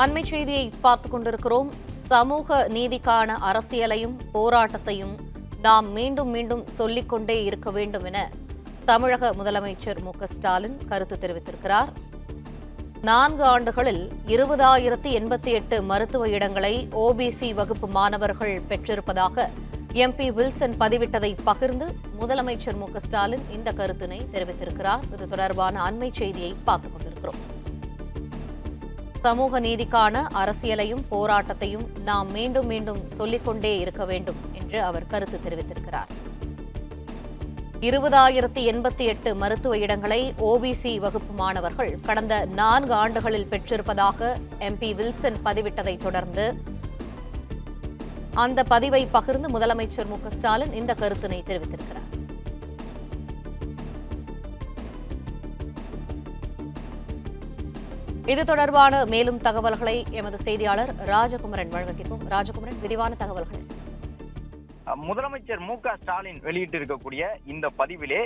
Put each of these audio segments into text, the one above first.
அண்மை செய்தியை பார்த்துக் கொண்டிருக்கிறோம். சமூக நீதிக்கான அரசியலையும் போராட்டத்தையும் நாம் மீண்டும் மீண்டும் சொல்லிக்கொண்டே இருக்க வேண்டும் என தமிழக முதலமைச்சர் மு.க.ஸ்டாலின் கருத்து தெரிவித்திருக்கிறார். 4 ஆண்டுகளில் 20,088 மருத்துவ இடங்களை ஓபிசி வகுப்பு மாணவர்கள் பெற்றிருப்பதாக எம்பி வில்சன் பதிவிட்டதை பகிர்ந்து முதலமைச்சர் மு.க.ஸ்டாலின் இந்த கருத்தினை தெரிவித்திருக்கிறார். இது தொடர்பான அண்மை செய்தியை பார்த்துக் கொண்டிருக்கிறோம். சமூக நீதிக்கான அரசியலையும் போராட்டத்தையும் நாம் மீண்டும் மீண்டும் சொல்லிக்கொண்டே இருக்க வேண்டும் என்று அவர் கருத்து தெரிவித்திருக்கிறார். 20,088 மருத்துவ இடங்களை ஓபிசி வகுப்பு மாணவர்கள் கடந்த 4 ஆண்டுகளில் பெற்றிருப்பதாக எம்பி வில்சன் பதிவிட்டதை தொடர்ந்து அந்த பதிவை பகிர்ந்து முதலமைச்சர் மு.க.ஸ்டாலின் இந்த கருத்தினை தெரிவித்திருக்கிறார். இது தொடர்பான மேலும் தகவல்களை எமது செய்தியாளர் ராஜகுமரன் வழங்குகிறோம். ராஜகுமரன், விரிவான தகவல்கள். முதலமைச்சர் மு.க.ஸ்டாலின் வெளியிட்டிருக்கக்கூடிய இந்த பதிவிலே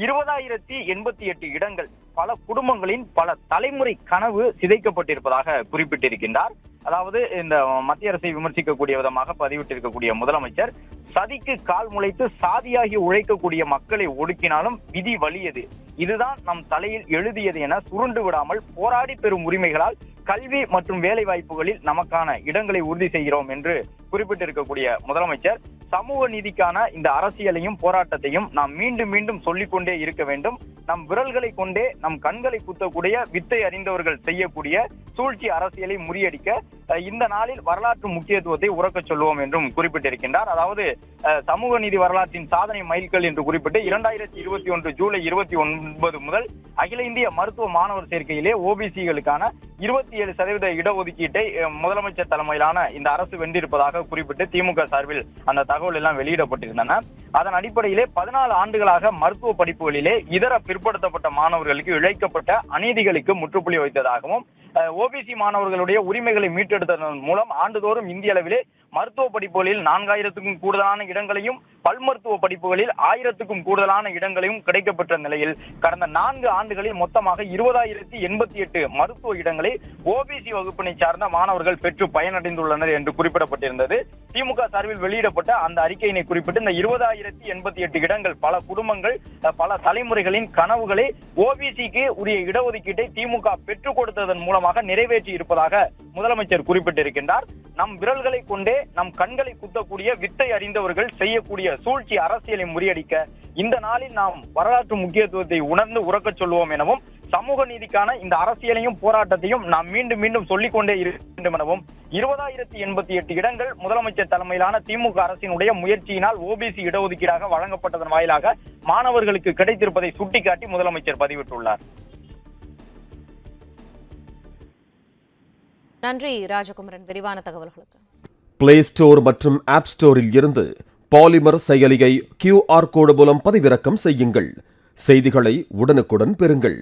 20,088 இடங்கள் பல குடும்பங்களின் பல தலைமுறை கனவு சிதைக்கப்பட்டிருப்பதாக குறிப்பிட்டிருக்கின்றார். அதாவது இந்த மத்திய அரசை விமர்சிக்கக்கூடிய விதமாக பதிவிட்டிருக்கக்கூடிய முதலமைச்சர், சதிக்கு கால் முளைத்து சாதியாகி உழைக்கக்கூடிய மக்களை ஒடுக்கினாலும் விதி வலியது, இதுதான் நம் தலையில் எழுதியது என சுருண்டு விடாமல் போராடி பெறும் உரிமைகளால் கல்வி மற்றும் வேலை வாய்ப்புகளில் நமக்கான இடங்களை உறுதி செய்கிறோம் என்று குறிப்பிட்டிருக்கக்கூடிய முதலமைச்சர், சமூக நீதிக்கான இந்த அரசியலையும் போராட்டத்தையும் நாம் மீண்டும் மீண்டும் சொல்லிக்கொண்டே இருக்க வேண்டும். நம் விரல்களை கொண்டே நம் கண்களை குத்தக்கூடிய வித்தை அறிந்தவர்கள் செய்யக்கூடிய சூழ்ச்சி அரசியலை முறியடிக்க இந்த நாளில் வரலாற்று முக்கியத்துவத்தை உறக்கச் சொல்லுவோம் என்றும் குறிப்பிட்டிருக்கின்றார். அதாவது சமூக நீதி வரலாற்றின் சாதனை மைல்கல் என்று குறிப்பிட்டு 2021 ஜூலை 29 முதல் அகில இந்திய மருத்துவ மாணவர் சேர்க்கையிலே ஓபிசிகளுக்கான 27% இடஒதுக்கீட்டை முதலமைச்சர் தலைமையிலான இந்த அரசு வென்றிருப்பதாக குறிப்பிட்டு திமுக சார்பில் அந்த தகவல் எல்லாம் வெளியிடப்பட்டிருந்தன. அதன் அடிப்படையிலே 14 ஆண்டுகளாக மருத்துவ படிப்புகளிலே இதர பிற்படுத்தப்பட்ட மாணவர்களுக்கு இழைக்கப்பட்ட அநீதிகளுக்கு முற்றுப்புள்ளி வைத்ததாகவும் ஓபிசி மாணவர்களுடைய உரிமைகளை மீட்டெடுத்ததன் மூலம் ஆண்டுதோறும் இந்திய அளவிலே மருத்துவ படிப்புகளில் 4,000க்கும் கூடுதலான இடங்களையும் பல் மருத்துவ படிப்புகளில் 1,000க்கும் கூடுதலான இடங்களையும் கிடைக்கப்பெற்ற நிலையில் கடந்த 4 ஆண்டுகளில் மொத்தமாக 20,088 மருத்துவ இடங்களை ஓபிசி வகுப்பினை சார்ந்த மாணவர்கள் பெற்று பயனடைந்துள்ளனர் என்று குறிப்பிடப்பட்டிருந்தது. திமுக சார்பில் வெளியிடப்பட்ட அந்த அறிக்கையினை குறிப்பிட்டு இந்த 20,088 இடங்கள் பல குடும்பங்கள் பல தலைமுறைகளின் கனவுகளை ஓபிசிக்கு உரிய இடஒதுக்கீட்டை திமுக பெற்றுக் கொடுத்ததன் மூலமாக நிறைவேற்றி இருப்பதாக முதலமைச்சர் குறிப்பிட்டிருக்கின்றார். நம் விரல்களை கொண்டே நம் கண்களை குத்தக்கூடிய வித்தை அறிந்தவர்கள் செய்யக்கூடிய சூழ்ச்சி அரசியலை முறியடிக்க இந்த நாளில் நாம் வரலாற்று முக்கியத்துவத்தை உணர்ந்து உறக்கச் சொல்வோம் எனவும், சமூக நீதிக்கான இந்த அரசியலையும் போராட்டத்தையும் நாம் மீண்டும் மீண்டும் சொல்லிக்கொண்டே இருக்க வேண்டும் எனவும், 20,088 இடங்கள் முதலமைச்சர் தலைமையிலான திமுக அரசினுடைய முயற்சியினால் ஓபிசி இடஒதுக்கீடாக வழங்கப்பட்டதன் வாயிலாக மாணவர்களுக்கு கிடைத்திருப்பதை சுட்டிக்காட்டி முதலமைச்சர் பதிவிட்டுள்ளார். நன்றி ராஜகுமரன், விரிவான தகவல்களுக்கு. பிளே ஸ்டோர் மற்றும் ஆப் ஸ்டோரில் இருந்து பாலிமர் செயலியை QR கோடு மூலம் பதிவிறக்கம் செய்யுங்கள். செய்திகளை உடனுக்குடன் பெறுங்கள்.